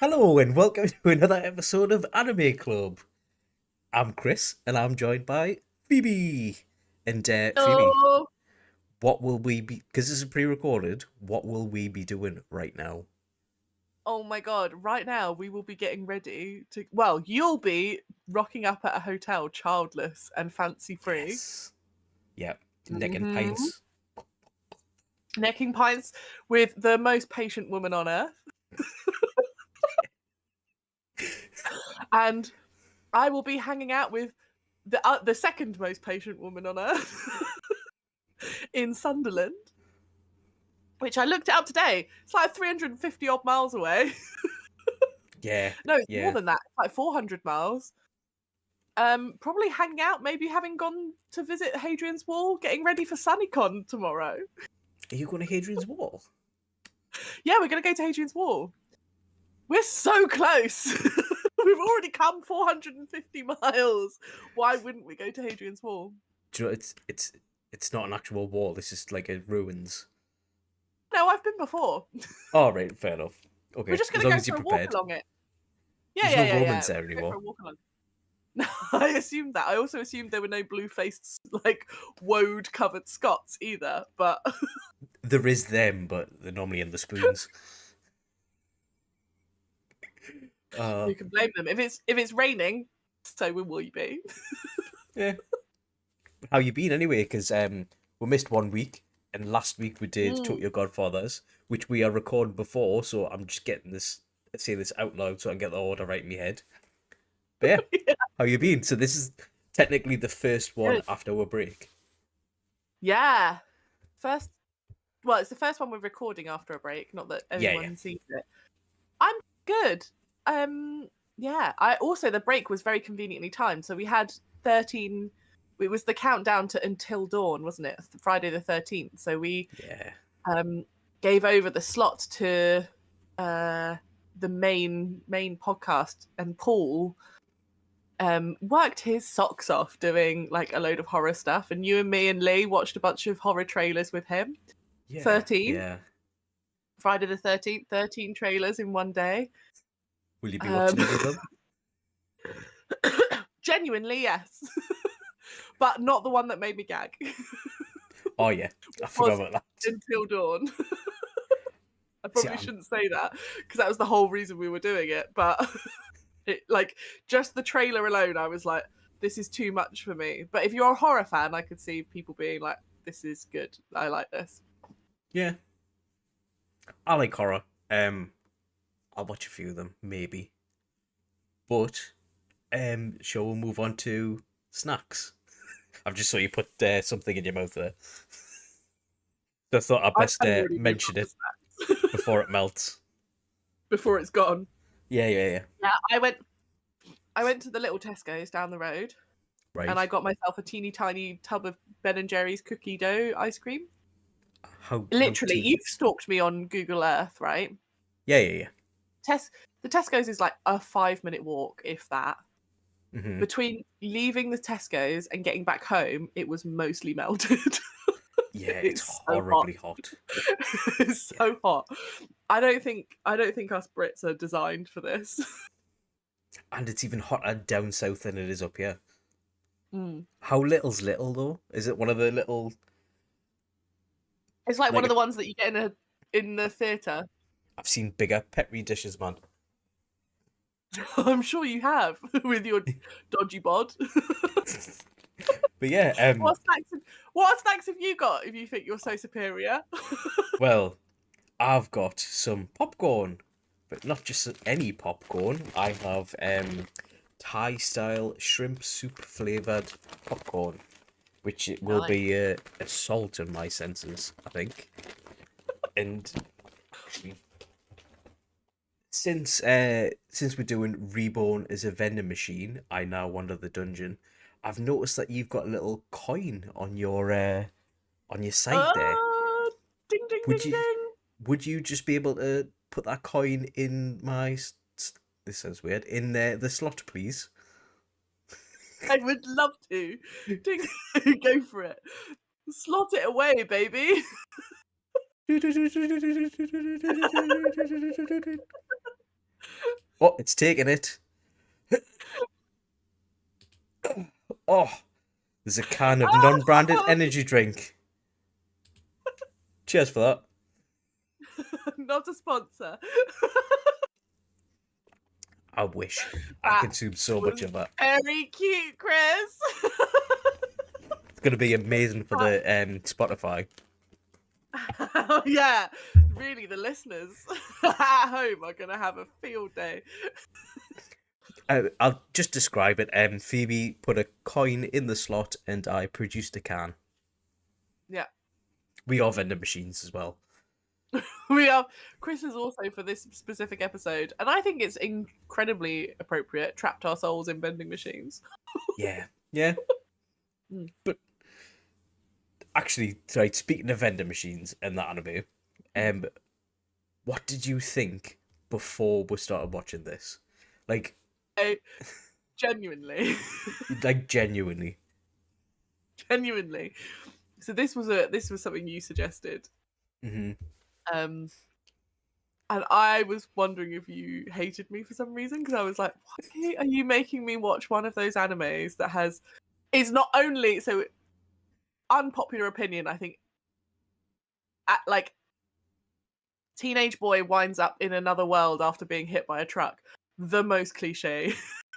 Hello and welcome to another episode of Anime Club. I'm Kris and I'm joined by Phoebe. And Phoebe, Hello. what will we be? Because this is pre-recorded. What will we be doing right now? Oh my god, right now we will be getting ready to. Well, you'll be rocking up at a hotel childless and fancy free. Yes. Yep. Neck and Mm-hmm. pints. Necking pints with the most patient woman on earth. And I will be hanging out with the second most patient woman on earth in Sunderland, which I looked it up today. It's like 350 odd miles away. Yeah. No, it's more Yeah. than that. It's like 400 miles. Probably hanging out, maybe having gone to visit Hadrian's Wall, getting ready for SunnyCon tomorrow. Are you going to Hadrian's Wall? Yeah, we're gonna go to Hadrian's Wall. We're so close. We've already come 450 miles. Why wouldn't we go to Hadrian's Wall? Do you know it's not an actual wall. It's just like a ruins. No, I've been before. Oh right, fair enough. Okay, We're just as gonna long go as you're for a walk prepared. along it. Yeah, There's yeah, no yeah, yeah. Romans there We'll go for anymore. a walk along. I assumed that. I also assumed there were no blue-faced, like, woad-covered Scots either, but There is them, but they're normally in the spoons. who can blame them? If it's raining, so will we be. Yeah. How you been anyway? Because we missed 1 week, and last week we did Mm. Tokyo Godfathers, which we are recording before. So I'm just getting this say this out loud so I can get the order right in my head. But yeah, Yeah, how you been? So this is technically the first one good. after our break. Yeah. First, well, it's the first one we're recording after a break. Not that Yeah, yeah, anyone sees it. I'm good. Yeah. I also the break was very conveniently timed, so we had 13. It was the countdown to Until Dawn, wasn't it? Friday the 13th. So we yeah. um gave over the slot to the main podcast, and Paul worked his socks off doing like a load of horror stuff, and you and me and Lee watched a bunch of horror trailers with him. Yeah, 13 yeah. Friday the 13th, 13 trailers in one day. Will you be Um, watching any of them? Genuinely, yes. But not the one that made me gag. Oh yeah, I forgot Was about that. Until Dawn. I See, probably shouldn't say that because that was the whole reason we were doing it. But like just the trailer alone, I was like, this is too much for me. But if you're a horror fan, I could see people being like, this is good. I like this. yeah, I like horror. I'll watch a few of them maybe, but shall we move on to snacks? I've just saw you put something in your mouth there. So I thought I'd best I've already moved mention on it to snacks before it melts. before it's gone. Yeah, yeah, yeah. Yeah, I went to the little Tesco's down the road, and Right. I got myself a teeny tiny tub of Ben and Jerry's cookie dough ice cream. How Literally, teeny? you've stalked me on Google Earth, right? Yeah, yeah, The Tesco's is like a 5-minute walk, if that. yeah. Between leaving the Tesco's and getting back home, it was mostly melted. Yeah, it's It's so hot. horribly hot. It's Yeah, so hot. I don't think us Brits are designed for this. and it's even hotter down south than it is up here. Mm. How little's little though? Is it one of the little It's like one like of the ones that you get in the theatre. I've seen bigger petri dishes, man. I'm sure you have with your dodgy bod. But yeah, What snacks have you got if you think you're so superior? well, I've got some popcorn, but not just any popcorn. I have Thai style shrimp soup flavored popcorn, which it will Nice. be assault on my senses, I think. And actually, since we're doing Reborn as a vending machine, I now wander the dungeon. I've noticed that you've got a little coin on your side there. Ding ding Would ding you ding. would you just be able to put that coin in my this sounds weird in the slot, please? I would love to. Ding, go for it. Slot it away, baby. Oh, it's taking it. Oh, there's a can of non-branded energy drink. Cheers for that. Not a sponsor. I wish. I That consumed so was much of that. very cute, Chris. It's going to be amazing for the Spotify. Yeah, really, the listeners at home are going to have a field day. I'll just describe it. Phoebe put a coin in the slot and I produced a can. Yeah. We are vending machines as well. We are. Chris is also for this specific episode, and I think it's incredibly appropriate, trapped our souls in vending machines. Yeah. Yeah. Mm. But actually, right, speaking of vending machines and that anime, what did you think before we started watching this? Like, Genuinely. like genuinely. Genuinely. So this was something you suggested. Mm-hmm. And I was wondering if you hated me for some reason, because I was like, why are you making me watch one of those animes that is not only so unpopular opinion, I think, like teenage boy winds up in another world after being hit by a truck, the most cliche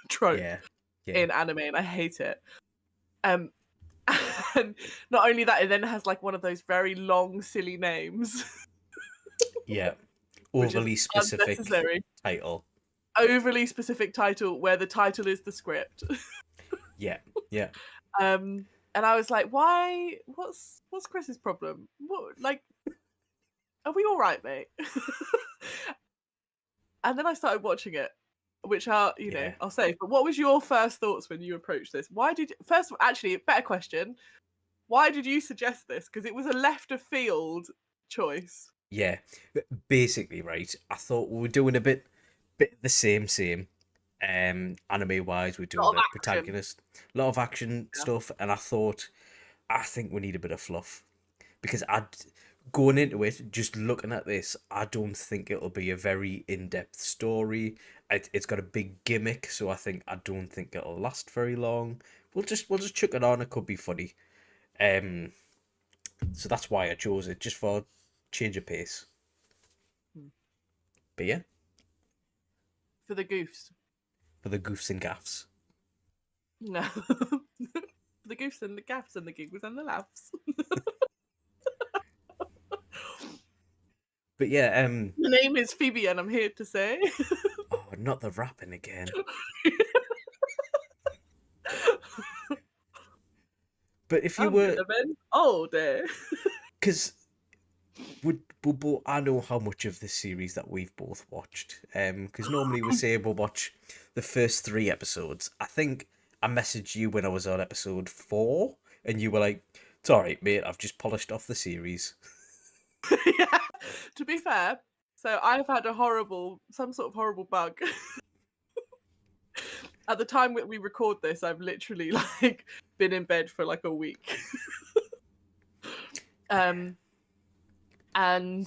trope Yeah. Yeah. in anime, and I hate it. And not only that, it then has like one of those very long, silly names. Yeah. Which is Overly specific unnecessary. title. Overly specific title where the title is the script. Yeah. Yeah. And I was like, why? What's Chris's problem? What, like, are we all right, mate? And then I started watching it, which are, Yeah. I'll say. But what was your first thoughts when you approached this? Actually, better question. Why did you suggest this? Because it was a left of field choice. Yeah. Basically, right, I thought we were doing a bit the same. Anime wise, we're doing Lot a of action. protagonist, a lot of action stuff, and I think we need a bit of fluff. Because going into it, just looking at this, I don't think it'll be a very in-depth story. It's got a big gimmick, so I don't think it'll last very long. We'll just chuck it on. It could be funny. So that's why I chose it, just for change of pace. But yeah, For the goofs. for the goofs and gaffs. No. The goofs and the gaffs and the giggles and the laughs. But yeah, The name is Phoebe, and I'm here to say. oh, not the rapping again. But if you I'm were, gonna bend all day. because I know how much of this series that we've both watched. Because normally we say we'll watch the first 3 episodes. I think I messaged you when I was on episode 4, and you were like, "It's all right, mate. I've just polished off the series." Yeah. To be fair, so I've had some sort of horrible bug. At the time that we record this, I've literally like been in bed for like a week. And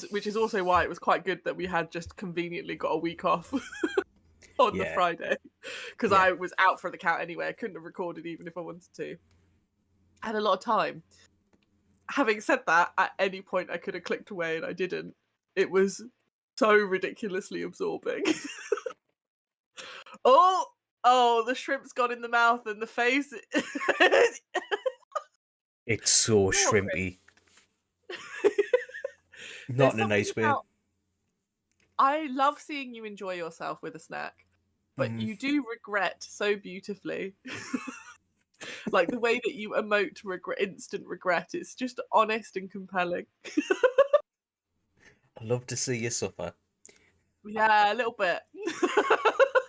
which is also why it was quite good that we had just conveniently got a week off on the Yeah. Friday, because Yeah. I was out for the count anyway. I couldn't have recorded even if I wanted to. I had a lot of time. Having said that, at any point I could have clicked away and I didn't. It was so ridiculously absorbing. Oh, the shrimp's gone in the mouth and the face. It's so You're great. shrimpy. There's Not in a something nice way. about- I love seeing you enjoy yourself with a snack, but Mhm. you do regret so beautifully. Like the way that you emote instant regret. It's just honest and compelling. I love to see you suffer. Yeah, a little bit.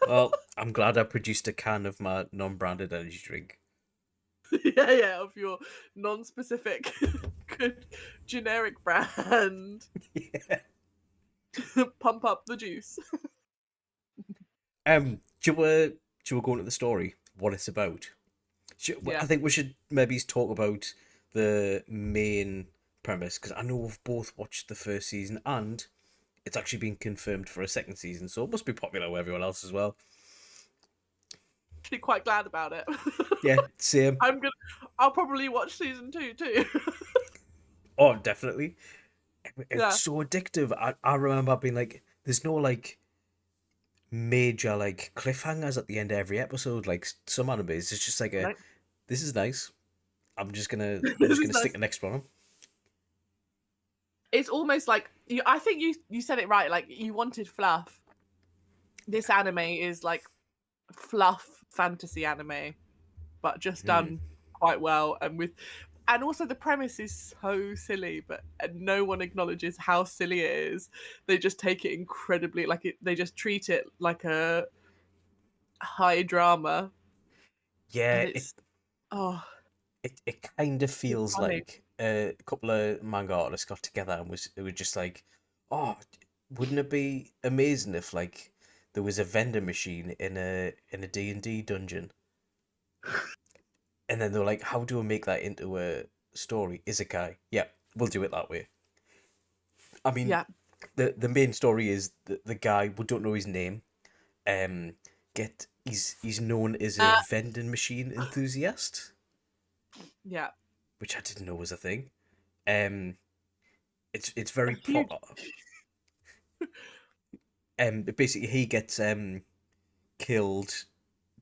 Well, I'm glad I produced a can of my non-branded energy drink. Yeah, of your non-specific, good generic brand. Yeah. Pump up the juice. Do you go into the story? What it's about? Yeah. I think we should maybe talk about the main premise, because I know we've both watched the first season, and it's actually been confirmed for a second season, so it must be popular with everyone else as well. Actually, quite glad about it. Yeah, same. I'll probably watch season 2 too. Oh, definitely. It's Yeah. so addictive. I remember being like, there's no like major like cliffhangers at the end of every episode. Like some animes, it's just like a, No, this is nice. I'm this just is gonna stick nice. the next one on. It's almost like I think you said it right. Like you wanted fluff. This anime is like fluff fantasy anime, but just Hmm. done quite well, and also the premise is so silly, but no one acknowledges how silly it is. They just take it incredibly they just treat it like a high drama, Yeah, and it's oh, it kind of it's feels funny. like a couple of manga artists got together and it was just like, oh, wouldn't it be amazing if like there was a vending machine in a D&D dungeon, and then they were like, how do we make that into a story? Isekai. Yeah, we'll do it that way. I mean, Yeah, the main story is the guy, we don't know his name, um he's known as a uh, vending machine enthusiast, yeah, which I didn't know was a thing. It's a very huge. plot. Basically he gets killed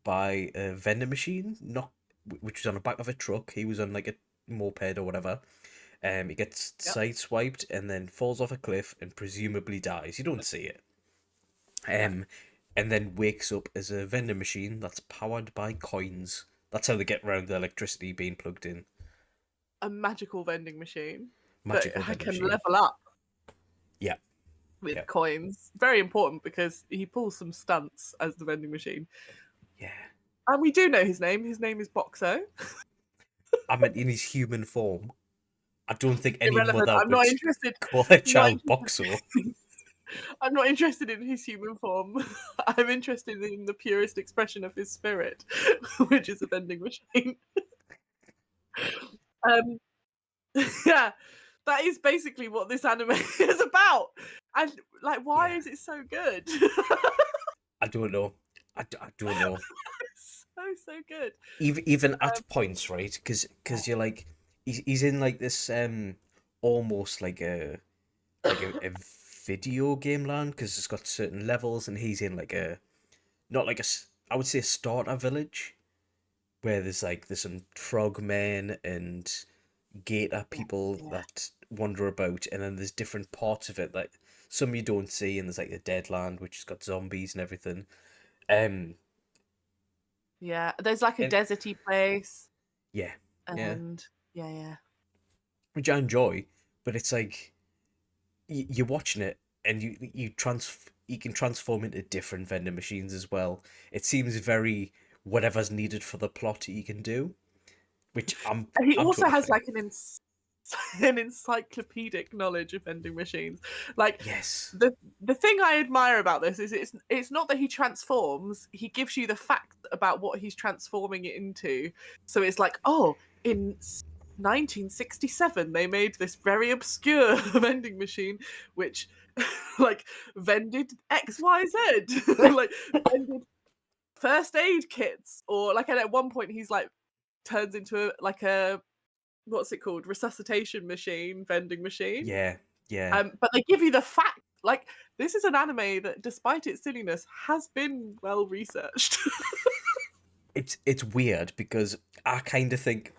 by a vending machine, not which was on the back of a truck. He was on like a moped or whatever. He gets Yep. sideswiped and then falls off a cliff and presumably dies. You don't see it. Yeah, Um, and then wakes up as a vending machine that's powered by coins. That's how they get around the electricity being plugged in. a magical vending machine that Magical vending can machine. level up Yeah, with yeah, coins. Very important because he pulls some stunts as the vending machine. yeah. And we do know his name. His name is Boxo. I meant in his human form. I don't think any Irrelevant. mother I'm would not interested. call their Not child interested. Boxo. I'm not interested in his human form. I'm interested in the purest expression of his spirit, which is a vending machine. Um, yeah, that is basically what this anime is about. And like, why Yeah, is it so good? I don't know. I don't know. So good. Even Um, at points, right? Because you're like, he's in like this almost like a video game land, because it's got certain levels, and he's in like a, not like I would say a starter village, where there's some frogmen and gator yeah, people yeah, that wander about, and then there's different parts of it that some you don't see, and there's like the dead land, which has got zombies and everything. Um, yeah. There's like a and deserty place, yeah, yeah, and yeah, yeah. which I enjoy, but it's like you're watching it, and you can transform into different vending machines as well. It seems very whatever's needed for the plot you can do, which He I'm also totally has fine. like an encyclopedic knowledge of vending machines. Like Yes. the thing I admire about this is it's not that he transforms, he gives you the fact about what he's transforming it into. So it's like, oh, in 1967 they made this very obscure vending machine which like vended XYZ. Like vended first aid kits, or like, and at one point he's like turns into a what's it called, resuscitation machine, vending machine. Yeah. Yeah. But they give you the fact, like, this is an anime that, despite its silliness, has been well researched. It's weird because I kind of think,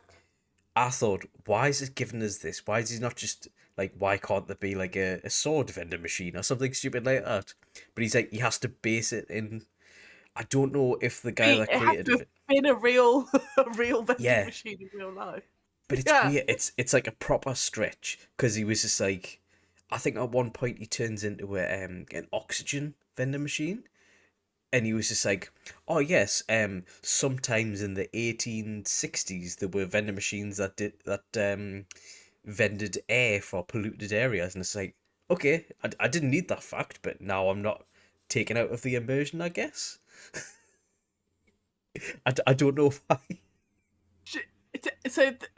I thought, why is it giving us this? Why is he not just like, why can't there be like a sword vending machine or something stupid like that? But he's like, he has to base it in. I don't know if the guy that It has created to have it. been a real a real vending Yeah, machine in real life. but it's Yeah. weird. It's like a proper stretch, because he was just like, I think at one point he turns into an oxygen vending machine, and he was just like, oh yes, sometimes in the 1860s there were vending machines that vended air for polluted areas, and it's like, okay, I didn't need that fact, but now I'm not taken out of the immersion, I guess. I don't know why.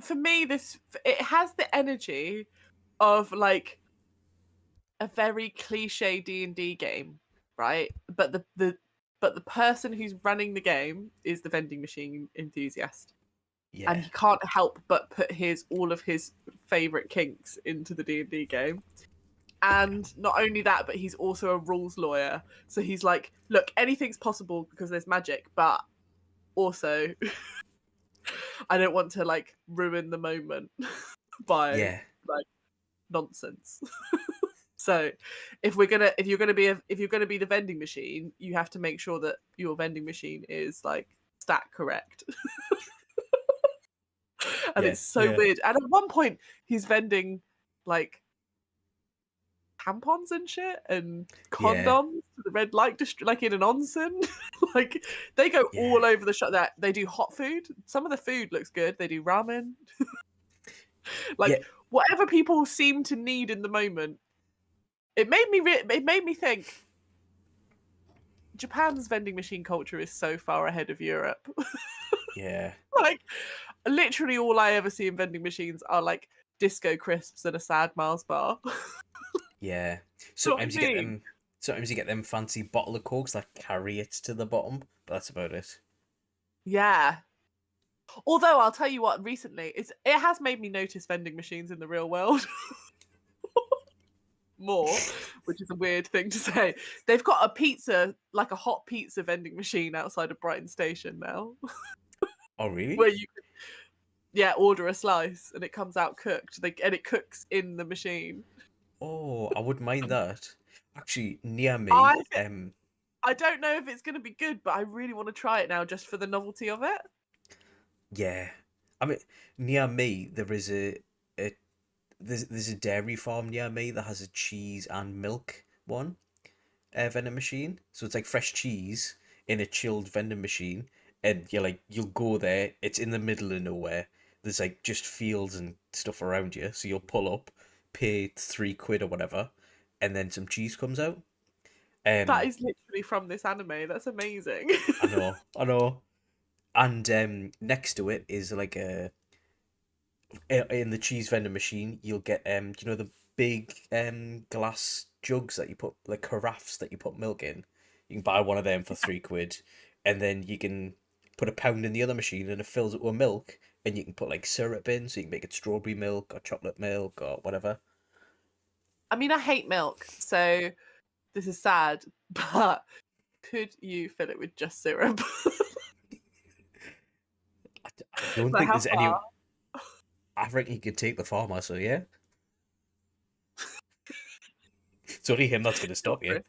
For me, this, it has the energy of like a very cliche D&D game, right? But the person who's running the game is the vending machine enthusiast. Yeah. And he can't help but put all of his favorite kinks into the D&D game. And not only that, but he's also a rules lawyer. So he's like, look, anything's possible because there's magic, but also I don't want to like ruin the moment by like nonsense. So if you're gonna be the vending machine, you have to make sure that your vending machine is like stat correct. And it's so weird. And at one point he's vending like tampons and shit and condoms to the red light district, like in an onsen. Like they go all over the shop. That they do hot food. Some of the food looks good. They do ramen. Like whatever people seem to need in the moment. It made me think Japan's vending machine culture is so far ahead of Europe. Yeah. Like literally all I ever see in vending machines are like disco crisps and a sad Mars bar. Yeah. Sometimes you get them fancy bottle of cokes that carry it to the bottom, but that's about it. Yeah. Although I'll tell you what, recently it has made me notice vending machines in the real world more, which is a weird thing to say. They've got a pizza, like a hot pizza vending machine outside of Brighton Station now. Oh, really? Where you can, order a slice and it comes out cooked. And it cooks in the machine. Oh, I wouldn't mind that. Actually, near me, I don't know if it's going to be good, but I really want to try it now just for the novelty of it. Yeah, I mean, near me there is there's a dairy farm near me that has a cheese and milk vending machine. So it's like fresh cheese in a chilled vending machine, and you'll go there. It's in the middle of nowhere. There's like just fields and stuff around you, so you'll pull up, pay £3 or whatever, and then some cheese comes out. That is literally from this anime. That's amazing. I know. And next to it is like in the cheese vending machine, you'll get the big glass jugs that you put, like carafes that you put milk in. You can buy one of them for £3, and then you can put a pound in the other machine and it fills it with milk, and you can put like syrup in, so you can make it strawberry milk or chocolate milk or whatever. I mean, I hate milk, so this is sad, but could you fill it with just syrup? I don't think there's any. I reckon you could take the farmer, so yeah. It's only him that's going to stop you. Do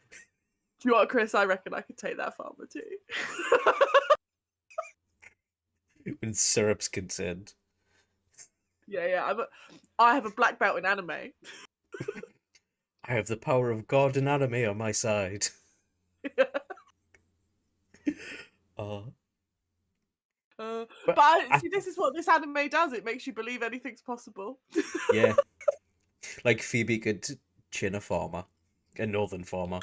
you know what, Chris? I reckon I could take that farmer too. When syrup's concerned. Yeah. I have a black belt in anime. I have the power of God and anime on my side. But see, this is what this anime does. It makes you believe anything's possible. Yeah. Like Phoebe could chin a farmer. A northern farmer.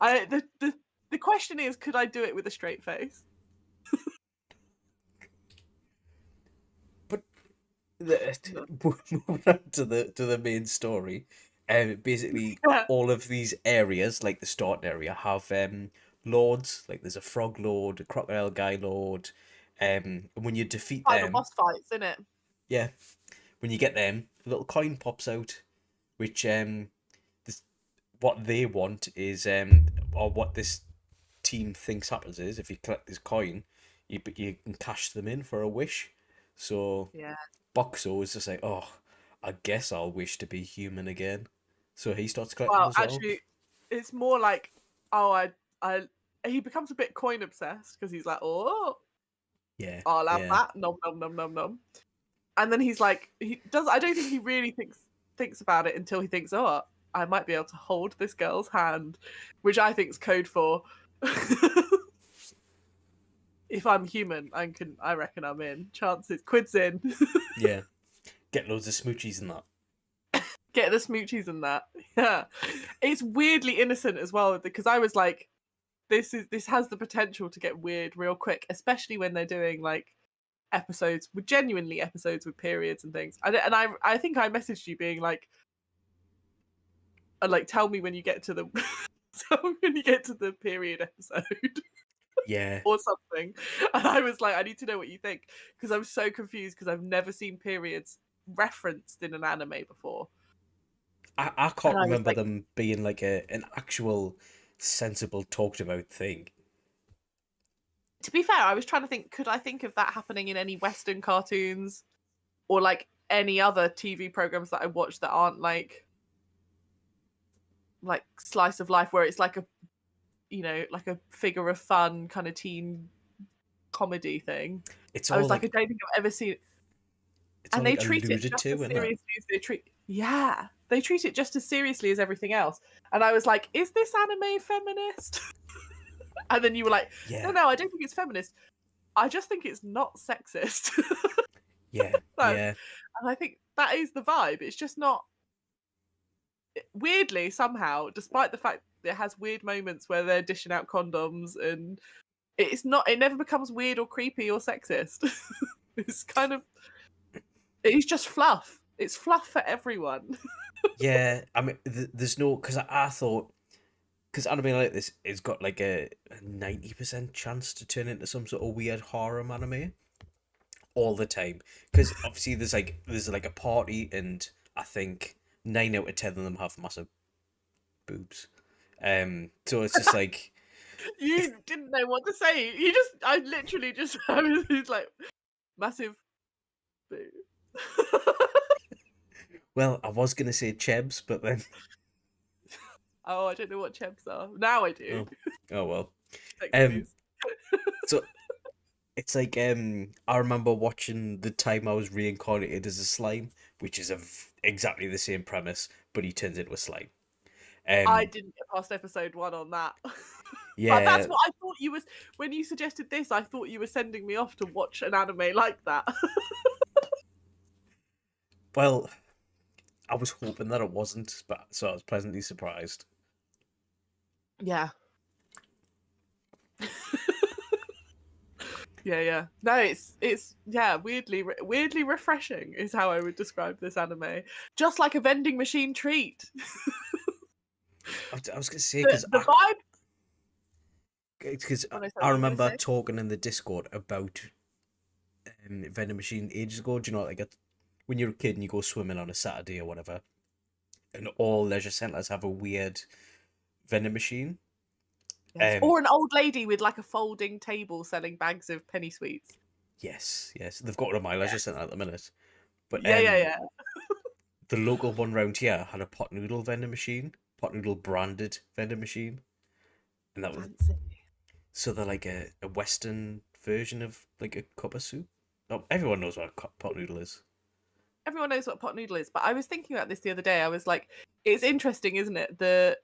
The question is, could I do it with a straight face? But moving on to the main story. Basically all of these areas, like the starting area, have lords. Like there's a frog lord, a crocodile guy lord. And when you defeat them, boss fights, isn't it? Yeah. When you get them, a little coin pops out, which what they want is or what this team thinks happens is, if you collect this coin, you can cash them in for a wish. So Boxo is just like, oh, I guess I'll wish to be human again. So he starts collecting as well. Actually, it's more like, he becomes a bit coin obsessed because he's like, oh, yeah, I'll have that, nom nom nom nom nom. And then he's like, I don't think he really thinks about it until he thinks, oh, I might be able to hold this girl's hand, which I think is code for if I'm human, I reckon I'm in. Chances, quid's in. Yeah, get loads of smoochies and that. Get the smoochies and that. Yeah, it's weirdly innocent as well, because I was like, this has the potential to get weird real quick, especially when they're doing like episodes with periods and things. I think I messaged you being like, and like tell me when you get to the tell me when you get to the period episode Yeah, or something. And I was like, I need to know what you think because I'm so confused because I've never seen periods referenced in an anime before. I And can't I was remember like, them being like an actual sensible talked about thing. to be fair, I was trying to think, could I think of that happening in any Western cartoons or like any other TV programs that I watch that aren't like slice of life where it's like a, you know, like a figure of fun kind of teen comedy thing. It's I all was like, I like don't think I've ever seen it. it's all And they like treat it alluded just to, as isn't it? seriously as they treat it just as seriously as everything else. And I was like, is this anime feminist? And then you were like, Yeah, no, I don't think it's feminist. I just think it's not sexist. yeah, That's, yeah, and I think that is the vibe. It's just not, weirdly, somehow, despite the fact it has weird moments where they're dishing out condoms and it never becomes weird or creepy or sexist. It's kind of, it's just fluff. It's fluff for everyone. yeah. I mean, there's no because I thought because anime like this has got like a 90% chance to turn into some sort of weird horror anime all the time. Because obviously there's like a party and I think 9 out of 10 of them have massive boobs. So it's just like, You didn't know what to say. I literally just, I was like, massive boo. well, I was gonna say chebs, but then Oh, I don't know what chebs are. Now I do. oh, oh well. Sex Um, boos. so it's like I remember watching the time I was reincarnated as a slime, which is exactly the same premise, but he turns into a slime. I Um, didn't get past episode 1 on that. But that's yeah. what I thought you was when you suggested this. I thought you were sending me off to watch an anime like that. Well, I was hoping that it wasn't, but so I was pleasantly surprised. Yeah. Yeah. No, it's yeah, weirdly refreshing is how I would describe this anime. Just like a vending machine treat. I was gonna say The vibe. because Oh no, sorry, I what were you gonna remember say? talking in the Discord about vending machine ages ago. Do you know, like when you're a kid and you go swimming on a Saturday or whatever, and all leisure centres have a weird vending machine. Yes. Um, Or an old lady with like a folding table selling bags of penny sweets. yes, they've got one at my leisure centre at the minute, but Yeah. the local one round here had a pot noodle vending machine, pot noodle branded vending machine, and that was Fancy. so they're like a Western version of like a cup of soup. Oh, everyone knows what a pot noodle is. Everyone knows what pot noodle is, but I was thinking about this the other day. I was like, it's interesting, isn't it? The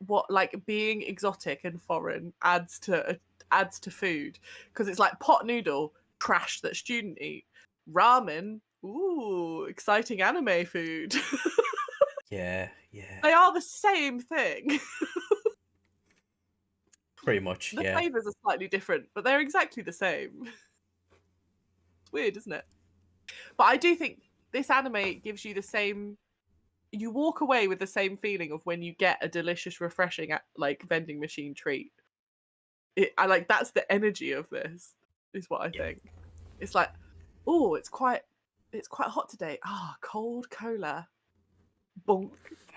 what like being exotic and foreign adds to food because it's like pot noodle trash that student eat, ramen, ooh, exciting anime food. Yeah, They are the same thing. pretty much. The Yeah, flavors are slightly different, but they're exactly the same. It's weird, isn't it? But I do think this anime gives you the same. You walk away with the same feeling of when you get a delicious, refreshing like vending machine treat. I like that's the energy of this. Is what I yeah, think. It's like, oh, it's quite hot today. Ah, cold cola, bonk.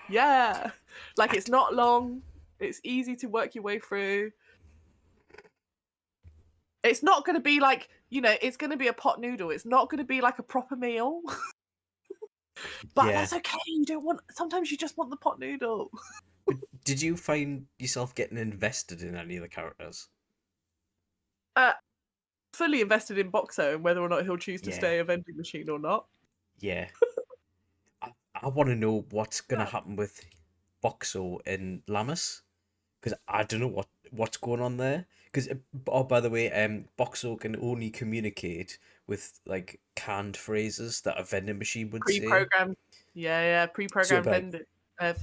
Yeah, like it's not long. It's easy to work your way through. It's not going to be like, you know, it's going to be a pot noodle. It's not going to be like a proper meal. But yeah. that's okay. You don't want. Sometimes you just want the pot noodle. But did you find yourself getting invested in any of the characters? Uh, fully invested in Boxo and whether or not he'll choose to Yeah, stay a vending machine or not. yeah. I want to know what's gonna Yeah. happen with Boxo and Lamas because I don't know what's going on there. Because oh, by the way, Boxo can only communicate with like canned phrases that a vending machine would say. Pre-programmed. Yeah. So Pre-programmed about vending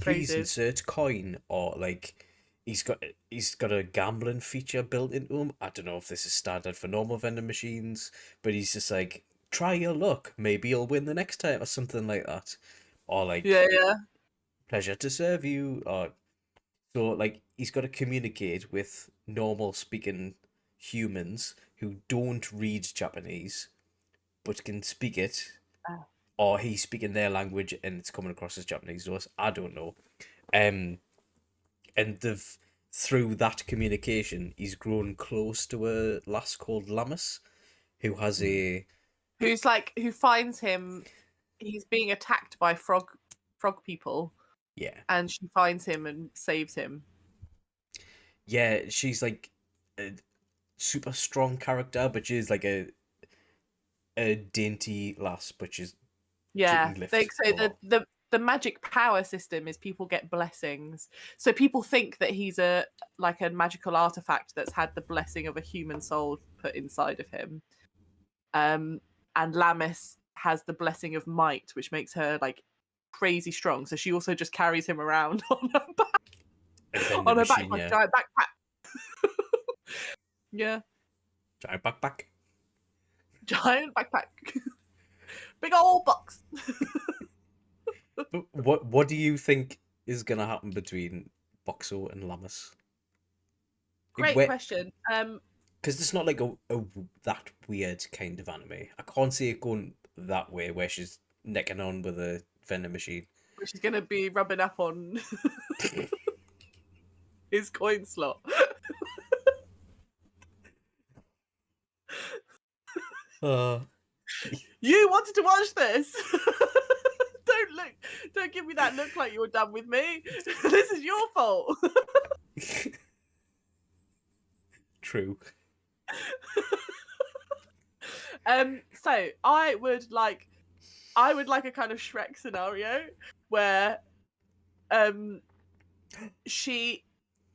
please phrases. insert coin or like he's got a gambling feature built into him. I don't know if this is standard for normal vending machines, but he's just like try your luck, maybe you'll win the next time or something like that. Or like Yeah. pleasure to serve you. Or so like he's got to communicate with normal speaking humans who don't read Japanese but can speak it, Oh. or he's speaking their language and it's coming across as Japanese to us. I don't know. Um, and they've through that communication, he's grown close to a lass called Lamus, who has a Who finds him? He's being attacked by frog people, yeah and she finds him and saves him. yeah. She's like a super strong character, but she's like a dainty lass, but she Yeah, can lift they a so lot. the magic power system is people get blessings. So people think that he's a magical artifact that's had the blessing of a human soul put inside of him. And Lamis has the blessing of might, which makes her like crazy strong. So she also just carries him around on her A vending on her back machine, like a yeah. giant backpack. Yeah, Giant backpack. giant backpack, big old box. But what do you think is gonna happen between Boxo and Lamus? Great question. Because it's not like a that weird kind of anime. I can't see it going that way where she's necking on with a vending machine. Which is going to be rubbing up on his coin slot. Uh, You wanted to watch this. Don't give me that look like you were done with me. This is your fault. true. So I would like a kind of Shrek scenario where she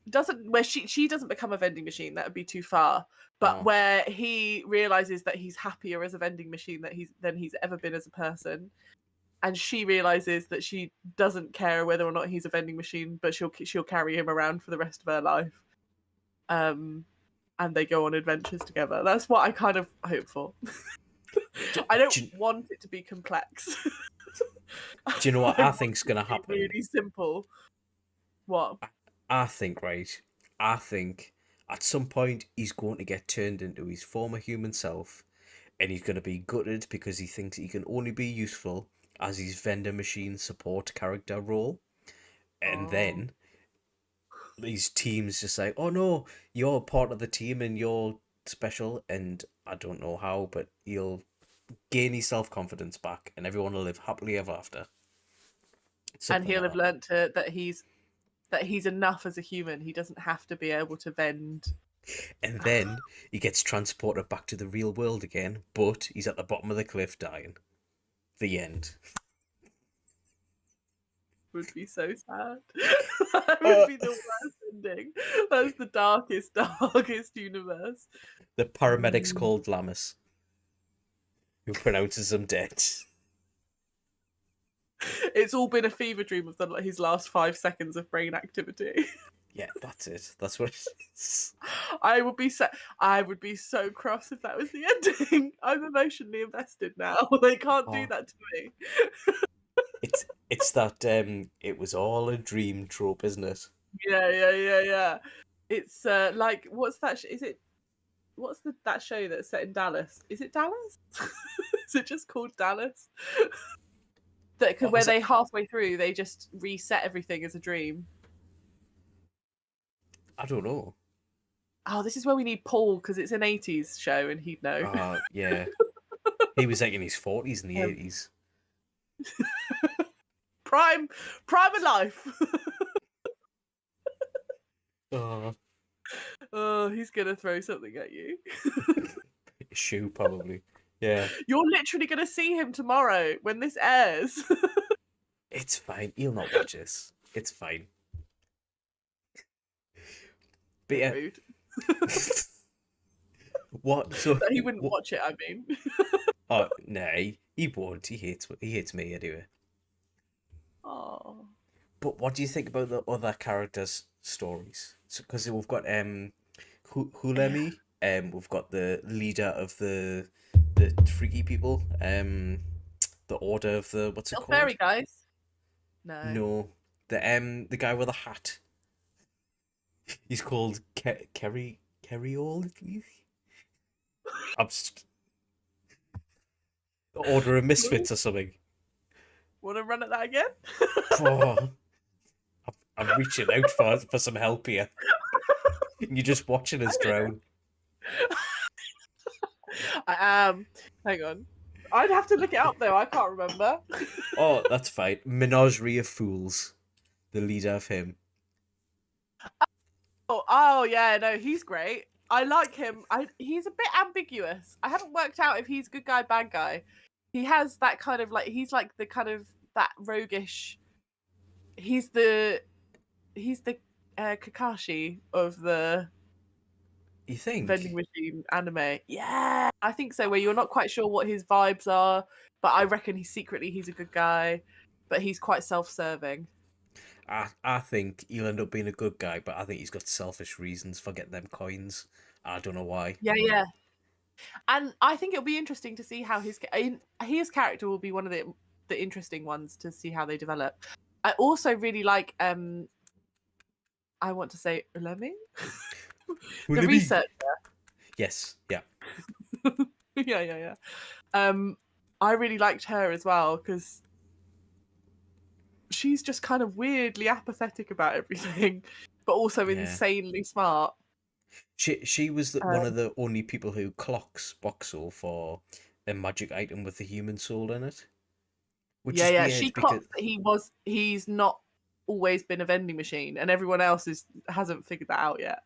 doesn't become a vending machine. That would be too far. But Oh. where he realizes that he's happier as a vending machine than he's ever been as a person, and she realizes that she doesn't care whether or not he's a vending machine, but she'll carry him around for the rest of her life. And they go on adventures together. That's what I kind of hope for. I don't want it to be complex. Do you know what I think's gonna happen? Really simple. What? I think, right? I think at some point he's going to get turned into his former human self, and he's going to be gutted because he thinks he can only be useful as his vendor machine support character role. And then these teams just like, oh no, you're part of the team and you're special. And I don't know how, but he'll gain his self confidence back, and everyone will live happily ever after. And he'll have learnt that he's enough as a human. He doesn't have to be able to vend. And then he gets transported back to the real world again, but he's at the bottom of the cliff dying. The end. Would be so sad. That would be the worst ending. That's the darkest universe. The paramedic's called Lamus, who pronounces him dead. It's all been a fever dream of his last 5 seconds of brain activity. Yeah, that's it. That's what it is. I would be so cross if that was the ending. I'm emotionally invested now. They can't do that to me. It's that it was all a dream trope, isn't it? Yeah. It's like what's that? That show that's set in Dallas? Is it Dallas? Is it just called Dallas? Where they halfway through they just reset everything as a dream. I don't know. Oh, this is where we need Paul because it's an 80s show and he'd know. Yeah. He was like in his 40s in the 80s. Prime of life. Oh, he's gonna throw something at you. A shoe, probably. Yeah. You're literally gonna see him tomorrow when this airs. It's fine. He'll not watch this. It's fine. But yeah. Rude. What? So he wouldn't watch it. I mean. Oh no, he won't. He hates me anyway. Oh. But what do you think about the other characters' stories? Because we've got Hulemi, we've got the leader of the freaky people, the order of the what's it called? Fairy guys. No, The guy with a hat. He's called Kerry All. I'm Order of Misfits or something. Want to run at that again? Oh, I'm reaching out for some help here. You're just watching us drown. I am. Hang on. I'd have to look it up though. I can't remember. Oh, that's fine. Menagerie of Fools. The leader of him. Oh yeah, no, he's great. I like him. He's a bit ambiguous. I haven't worked out if he's good guy, bad guy. He has that kind of like he's like the kind of that roguish. He's the Kakashi of the You think? vending machine anime. Yeah, I think so. Where you're not quite sure what his vibes are, but I reckon he's a good guy, but he's quite self-serving. I think he'll end up being a good guy, but I think he's got selfish reasons for getting them coins. I don't know why. Yeah. And I think it'll be interesting to see how his character will be one of the interesting ones to see how they develop. I also really like I want to say Ulemi, the researcher. Yes, yeah. Yeah. I really liked her as well because she's just kind of weirdly apathetic about everything, but also insanely smart. She was one of the only people who clocks Boxel for a magic item with a human soul in it. Which is weird She because clocked that he's not always been a vending machine, and everyone else hasn't figured that out yet.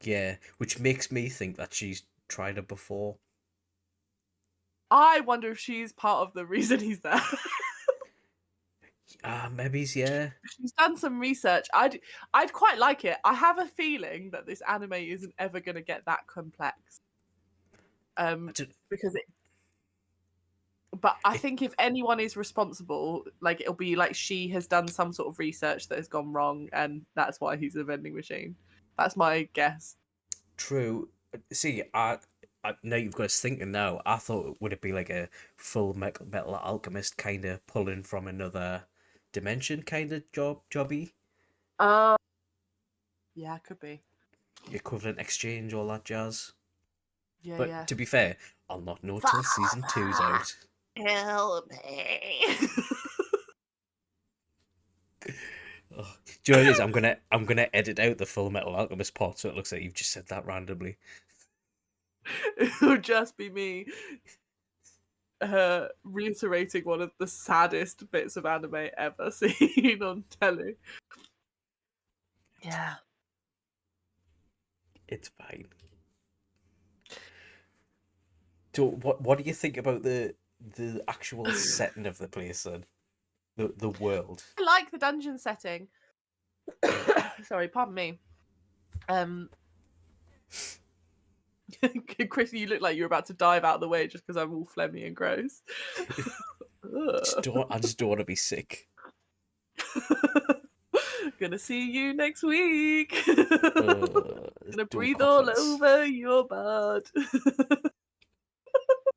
yeah, which makes me think that she's tried it before. I wonder if she's part of the reason he's there. Maybe, yeah. She's done some research. I'd quite like it. I have a feeling that this anime isn't ever going to get that complex. Because it. But I think if anyone is responsible, like it'll be like she has done some sort of research that has gone wrong, and that's why he's a vending machine. That's my guess. True. See, I now you've got us thinking now. I thought would it be like a full metal alchemist kind of pulling from another dimension kind of jobby. Yeah, could be. Equivalent exchange, all that jazz. Yeah, but yeah. To be fair, I'll not know till season 2's out. Help me. Oh, do you know what it is? I'm gonna edit out the Full Metal Alchemist part so it looks like you've just said that randomly. It'll just be me reiterating one of the saddest bits of anime ever seen on telly. Yeah. It's fine. So what do you think about the actual setting of the place then? The world. I like the dungeon setting. Sorry, pardon me. Kris, you look like you're about to dive out of the way just because I'm all phlegmy and gross. I just don't want to be sick. Gonna see you next week. Gonna breathe confidence. all over your butt.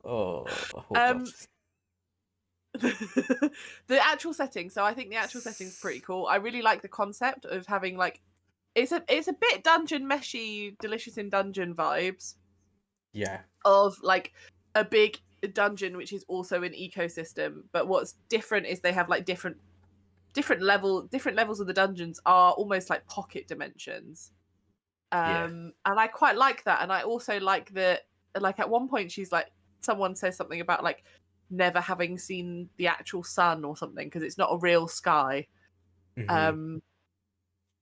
Oh, I hope not. The actual setting. So I think the actual setting is pretty cool. I really like the concept of having like it's a bit dungeon meshy, Delicious in Dungeon vibes. Yeah. Of like a big dungeon which is also an ecosystem, but what's different is they have like different levels of the dungeons are almost like pocket dimensions. And I quite like that. And I also like that, like at one point she's like, someone says something about like never having seen the actual sun or something because it's not a real sky. Mm-hmm.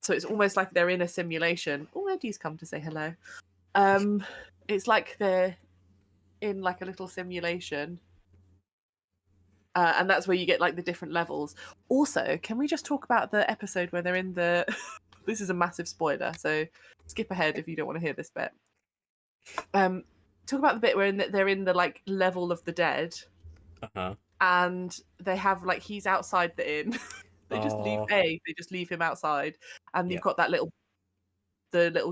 So it's almost like they're in a simulation. Oh, Eddie's come to say hello. It's like they're in like a little simulation. And that's where you get like the different levels. Also, can we just talk about the episode where they're in the... This is a massive spoiler, so skip ahead if you don't want to hear this bit. Talk about the bit where they're in the like level of the dead. Uh-huh. And they have like, he's outside the inn. They just leave him outside. And you've got that little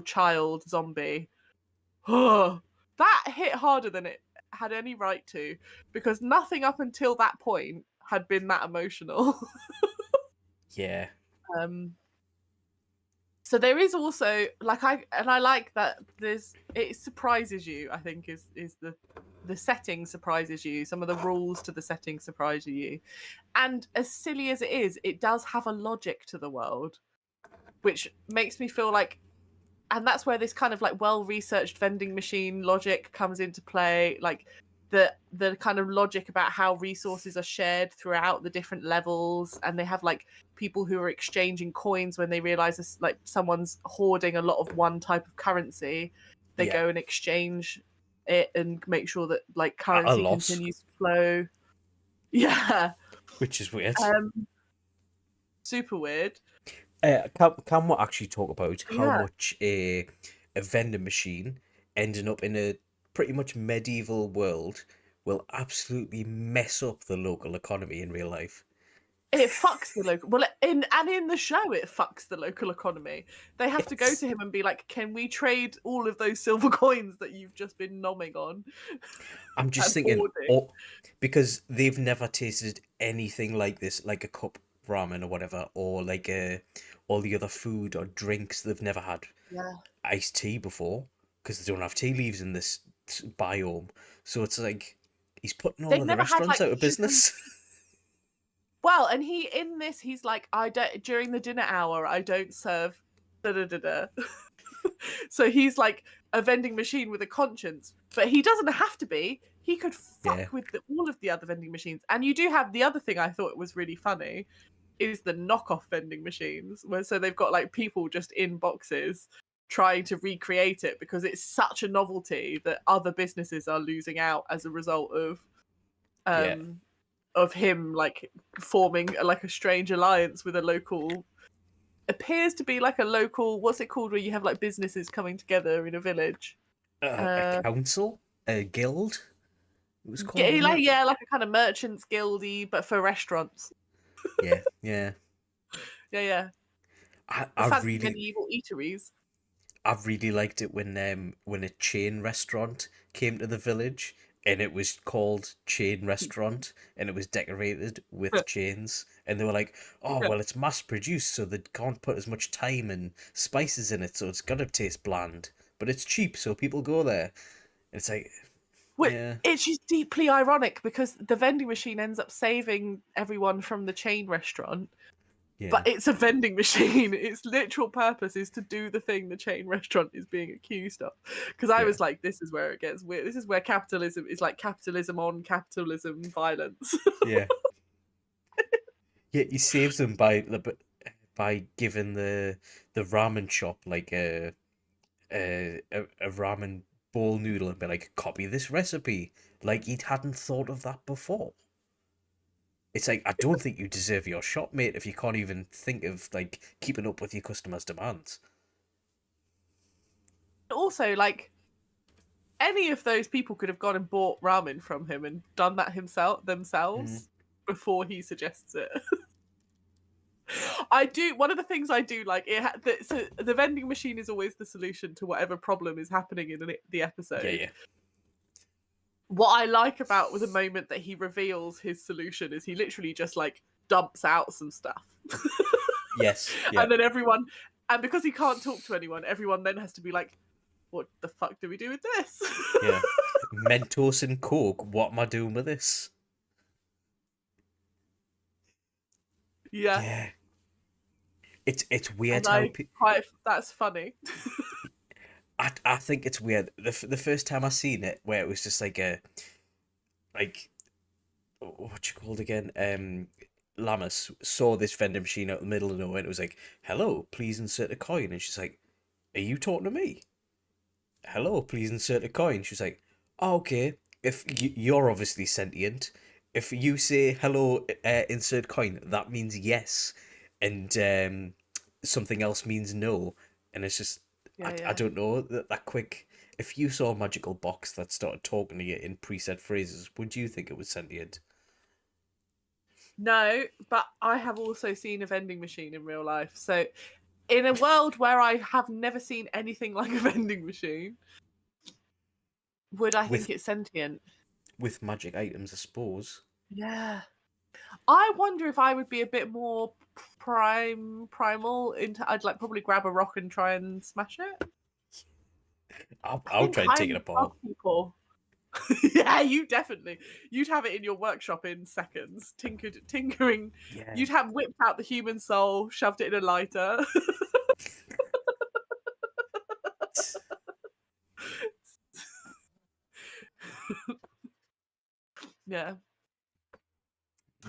child zombie. Oh, that hit harder than it had any right to, because nothing up until that point had been that emotional. Yeah. So there is also I like that it surprises you. I think is the setting surprises you. Some of the rules to the setting surprise you, and as silly as it is, it does have a logic to the world, which makes me feel like, and that's where this kind of like well-researched vending machine logic comes into play, like the kind of logic about how resources are shared throughout the different levels, and they have like people who are exchanging coins when they realize this, like someone's hoarding a lot of one type of currency. They go and exchange it and make sure that like currency continues to flow. Yeah, which is weird. Super weird. Can we actually talk about how Yeah. much a vending machine ending up in a pretty much medieval world will absolutely mess up the local economy in real life? It fucks the local. Well, in the show, it fucks the local economy. They have to go to him and be like, "Can we trade all of those silver coins that you've just been nomming on?" I'm just and thinking, hoarding? because they've never tasted anything like this, like a cup ramen or whatever, or like all the other food or drinks. They've never had Yeah. iced tea before because they don't have tea leaves in this biome. So it's like he's putting all They've of the never had restaurants like out of business. Well, and he's like, I don't during the dinner hour, I don't serve da da da da. So he's like a vending machine with a conscience, but he doesn't have to be. He could Yeah, fuck with all of the other vending machines. And you do have the other thing I thought was really funny is the knockoff vending machines, where so they've got like people just in boxes trying to recreate it because it's such a novelty that other businesses are losing out as a result yeah. of him like forming like a strange alliance with a local, appears to be like a local, what's it called where you have like businesses coming together in a village, A council, a guild. It was called, wasn't like, it? yeah, like a kind of merchants guildy but for restaurants. Yeah, yeah. Yeah, I, the I fancy really, medieval eateries. I really liked it when a chain restaurant came to the village and it was called Chain Restaurant and it was decorated with chains and they were like, "Oh, well, it's mass produced so they can't put as much time and spices in it, so it's gonna taste bland, but it's cheap, so people go there." It's like, yeah, It's just deeply ironic because the vending machine ends up saving everyone from the chain restaurant, yeah, but it's a vending machine. Its literal purpose is to do the thing the chain restaurant is being accused of. Because I yeah, was like, this is where it gets weird. This is where capitalism is like capitalism on capitalism violence. yeah. Yeah, he saves them by giving the ramen shop like a ramen bowl noodle and be like, copy this recipe. Like he hadn't thought of that before. It's like I don't think you deserve your shop, mate, if you can't even think of like keeping up with your customers' demands. Also, like any of those people could have gone and bought ramen from him and done that Mm. themselves before he suggests it. I do. One of the things I do like so the vending machine is always the solution to whatever problem is happening in the Yeah, episode. yeah, What I like about the moment that he reveals his solution is he literally just like dumps out some stuff, yes, yeah, and then and because he can't talk to anyone, everyone then has to be like, "What the fuck do we do with this?" yeah. Mentos and Coke. What am I doing with this? Yeah, Yeah, it's weird and how that's funny. I think it's weird. The first time I seen it, where it was just like like what you called again? Lamas saw this vending machine out in the middle of nowhere and it was like, "Hello, please insert a coin." And she's like, "Are you talking to me?" "Hello, please insert a coin." She's like, "Oh, okay. If you're obviously sentient, if you say hello, insert coin, that means yes, and something else means no." And it's just, Yeah, I yeah. don't know that quick. If you saw a magical box that started talking to you in preset phrases, would you think it was sentient? No, but I have also seen a vending machine in real life. So, in a world where I have never seen anything like a vending machine, would I think With it's sentient? with magic items, I suppose. Yeah. I wonder if I would be a bit more primal. I'd like probably grab a rock and try and smash it. I'll try and take it apart. People. Yeah, you'd have it in your workshop in seconds. Tinkering. Yeah. You'd have whipped out the human soul, shoved it in a lighter. Yeah.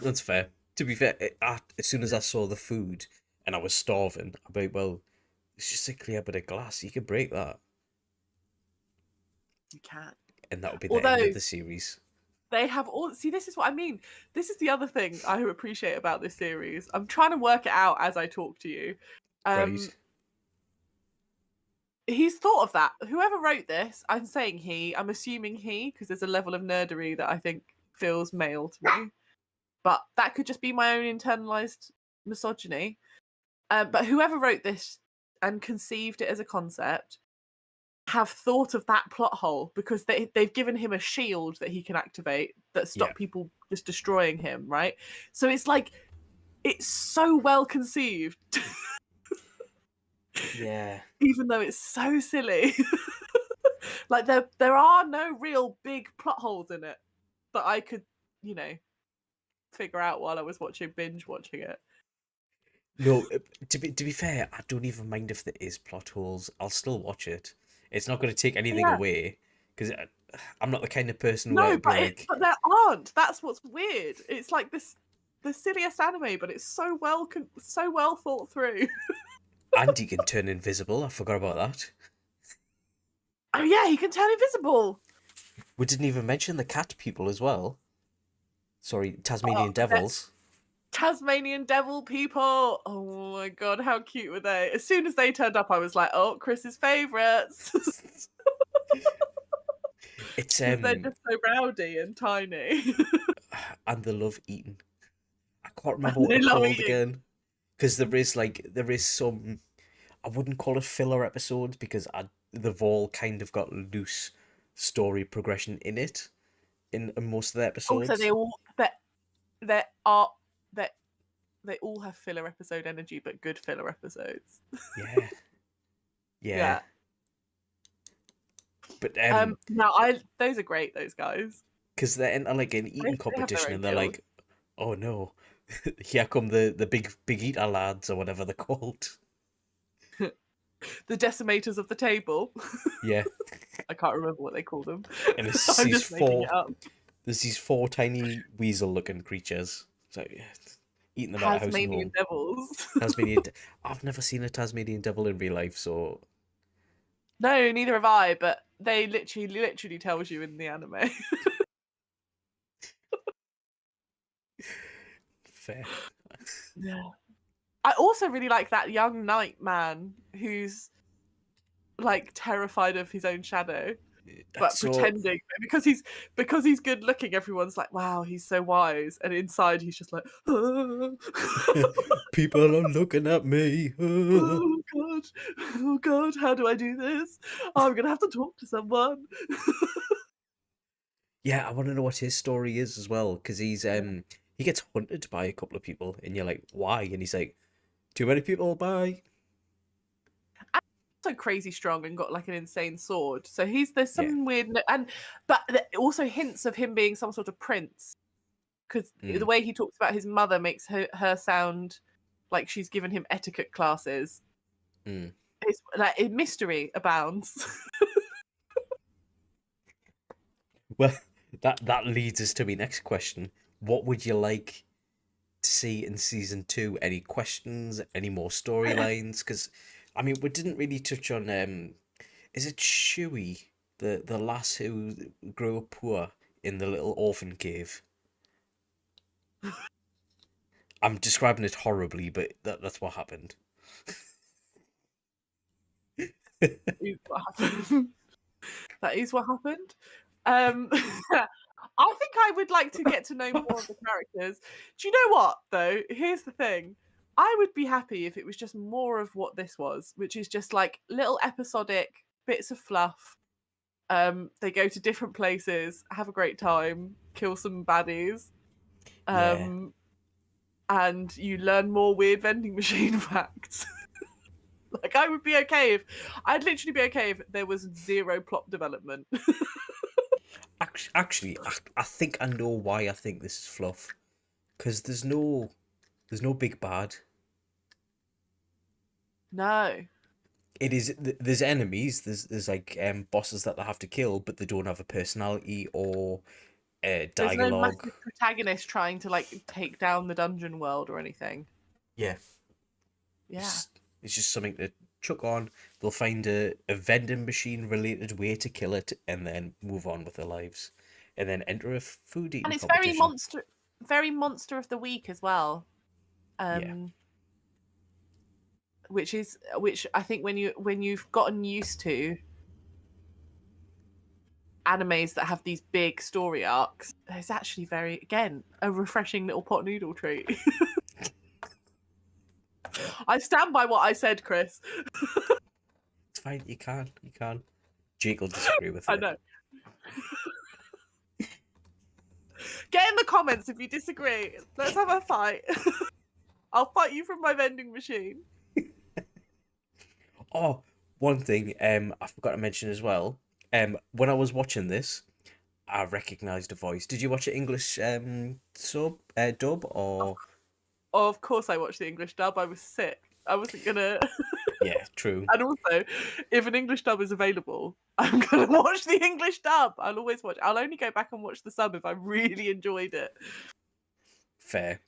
That's fair. To be fair, as soon as I saw the food and I was starving, I'd be like, well, it's just a clear bit of glass. You can break that. You can. And that would be the end Although of the series. they have all. See, this is what I mean. This is the other thing I appreciate about this series. I'm trying to work it out as I talk to you. Right. He's thought of that. Whoever wrote this, I'm saying he. I'm assuming he, because there's a level of nerdery that I think feels male to me. But that could just be my own internalized misogyny. But whoever wrote this and conceived it as a concept have thought of that plot hole, because they've given him a shield that he can activate that stop people just destroying him, right? So it's like, it's so well conceived. Yeah. Even though it's so silly. Like there are no real big plot holes in it that I could, figure out while I was binge watching it. No, to be fair, I don't even mind if there is plot holes. I'll still watch it. It's not going to take anything away, because I'm not the kind of person where but there aren't. That's what's weird. It's like the silliest anime, but it's so well thought through. And he can turn invisible. I forgot about that. Oh yeah, he can turn invisible. We didn't even mention the cat people as well. Sorry, Tasmanian devils. Tasmanian devil people. Oh my god, how cute were they? As soon as they turned up, I was like, oh, Chris's favourites. It's they're just so rowdy and tiny. And they love eating. I can't remember what they're called again. Because there is some, I wouldn't call it filler episodes, because they've all kind of got loose story progression in it, in most of the episodes. Also, they all have filler episode energy, but good filler episodes. Yeah. But those are great, those guys. Because they're in like an eating competition, and they're like, oh no, here come the big eater lads, or whatever they're called. The decimators of the table. Yeah. I can't remember what they call them. And I'm just making it up. There's these 4 tiny weasel-looking creatures. So yeah, eating them out of house and home. Tasmanian devils. I've never seen a Tasmanian devil in real life, so. No, neither have I. But they literally tells you in the anime. Fair. Yeah. I also really like that young knight man who's like terrified of his own shadow, but pretending because he's good looking. Everyone's like, "Wow, he's so wise," and inside he's just like, "People are looking at me." Oh god, how do I do this? Oh, I'm gonna have to talk to someone. Yeah, I want to know what his story is as well, because he gets hunted by a couple of people, and you're like, why? And he's like, too many people, bye. So crazy strong and got like an insane sword. So there's some weird, but also hints of him being some sort of prince, because the way he talks about his mother makes her sound like she's given him etiquette classes. It's like mystery abounds. Well, that leads us to my next question. What would you like to see in season 2? Any questions? Any more storylines? Because, I mean, we didn't really touch on, is it Shui, the lass who grew up poor in the little orphan cave? I'm describing it horribly, but that's what happened. That is what happened. I think I would like to get to know more of the characters. Do you know what, though? Here's the thing. I would be happy if it was just more of what this was, which is just like little episodic bits of fluff. They go to different places, have a great time, kill some baddies. Yeah. And you learn more weird vending machine facts. Like, I would be okay if I'd literally be okay if there was zero plot development. Actually, I think I know why I think this is fluff. Because there's no big bad. No. It is there's enemies. There's like bosses that they have to kill, but they don't have a personality or There's no dialogue. massive protagonist trying to like take down the dungeon world or anything. Yeah, Yeah. it's just something to chuck on. They'll find a vending machine related way to kill it, and then move on with their lives, and then enter a food And eating it's competition. very monster of the week as well. Yeah, Which I think when you've gotten used to animes that have these big story arcs, it's actually very, again, a refreshing little pot noodle treat. I stand by what I said, Chris. it's fine. You can. Jake will disagree with I you. know. Get in the comments if you disagree. Let's have a fight. I'll fight you from my vending machine. Oh, one thing I forgot to mention as well. When I was watching this, I recognised a voice. Did you watch it English dub or? Oh, of course I watched the English dub. I was sick. I wasn't gonna. Yeah, true. And also, if an English dub is available, I'm gonna watch the English dub. I'll always watch. I'll only go back and watch the sub if I really enjoyed it. Fair.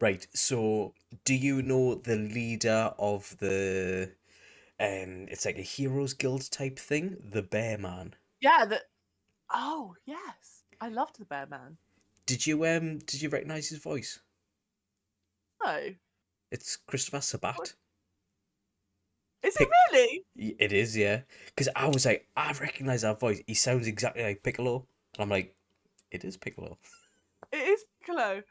Right. So, do you know the leader of the it's like a heroes guild type thing, the Bear Man? Yeah. Oh yes, I loved the Bear Man. Did you recognize his voice? No, It's Christopher Sabat. is it Pic- really? it is, yeah. Because I was like, I recognize that voice. He sounds exactly like Piccolo, and I'm like, it is Piccolo. It is Piccolo.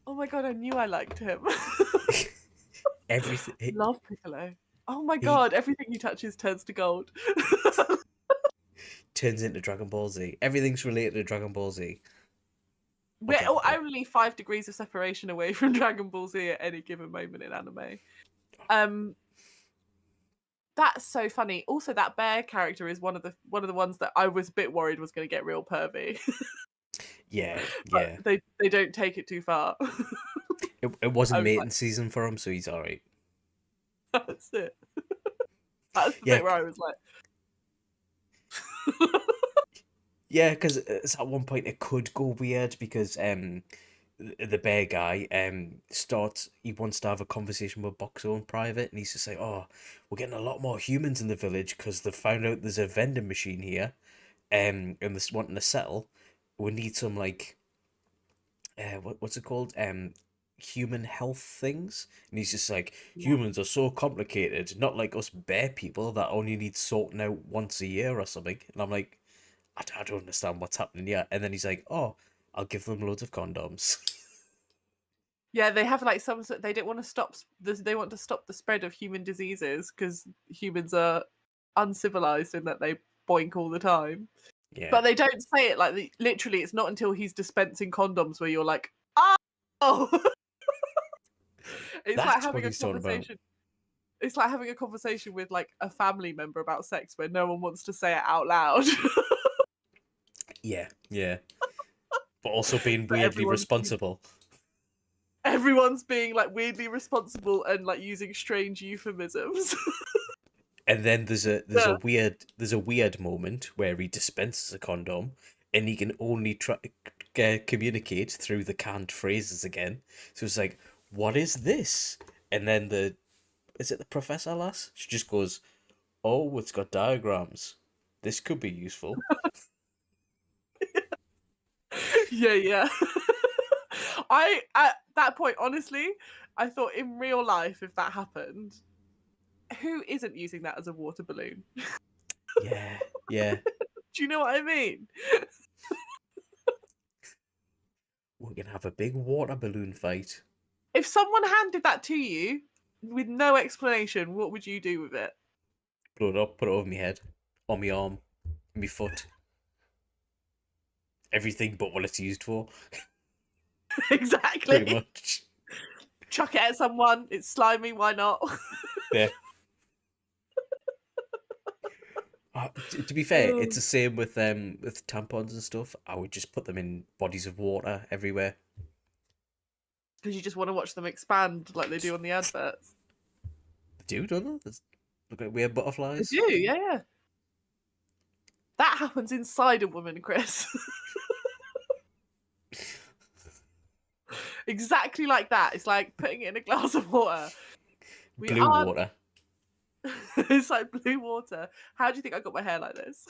Oh my god, I knew I liked him. Everything Love Piccolo. Oh my he god, everything he touches turns to gold. turns into Dragon Ball Z. Everything's related to Dragon Ball Z. We're Okay, but only 5 degrees of separation away from Dragon Ball Z at any given moment in anime. Um, that's so funny. Also, that bear character is one of the ones that I was a bit worried was going to get real pervy, yeah, but yeah. they don't take it too far. It I wasn't was like, mating season for him, so he's alright. that's it. That's the Yeah, bit where I was like, yeah, because at one point it could go weird because the bear guy starts he wants to have a conversation with Boxo in private, and he's just like, oh, we're getting a lot more humans in the village because they found out there's a vending machine here, and they're wanting to settle. We need some like what's it called? Human health things. And he's just like, yeah, humans are so complicated, not like us bear people that only need sorting out once a year or something. And I'm like, I don't understand what's happening yet. And then he's like, oh, I'll give them loads of condoms. yeah. They have like they don't want to stop. They want to stop the spread of human diseases because humans are uncivilized in that they boink all the time. Yeah, But they don't say it like literally. It's not until he's dispensing condoms where you're like, oh. It's like that's what having a he's talking about. conversation. It's like having a conversation with like a family member about sex where no one wants to say it out loud. Yeah, yeah. But also being But weirdly responsible. everyone's being like weirdly responsible and like using strange euphemisms. And then there's a Yeah. weird moment where he dispenses a condom, and he can only try communicate through the canned phrases again. So it's like, what is this? And then is it the professor lass? She just goes, oh, it's got diagrams. This could be useful. Yeah, yeah. I at that point, honestly, I thought in real life, if that happened, who isn't using that as a water balloon? Yeah, yeah. Do you know what I mean? We're gonna have a big water balloon fight. If someone handed that to you with no explanation, what would you do with it? Blow it up, put it over my head, on my arm, my foot. Everything but what it's used for. Exactly. Pretty much. Chuck it at someone. It's slimy. Why not? Yeah. To be fair, it's the same with tampons and stuff. I would just put them in bodies of water everywhere. Because you just want to watch them expand like they do on the adverts. They do, don't they? Look like weird They butterflies. do, yeah. That happens inside a woman, Chris. Exactly like that. It's like putting it in a glass of water. Blue water. It's like blue water. How do you think I got my hair like this?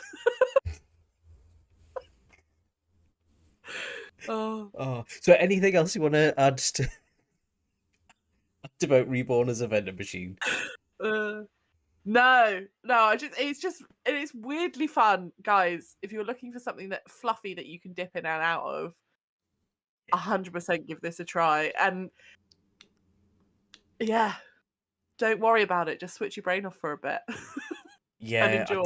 Oh, so anything else you want to add to about Reborn as a vending machine? No. It's weirdly fun, guys. If you're looking for something that fluffy that you can dip in and out of, 100% give this a try. And yeah, don't worry about it. Just switch your brain off for a bit. Yeah, and enjoy.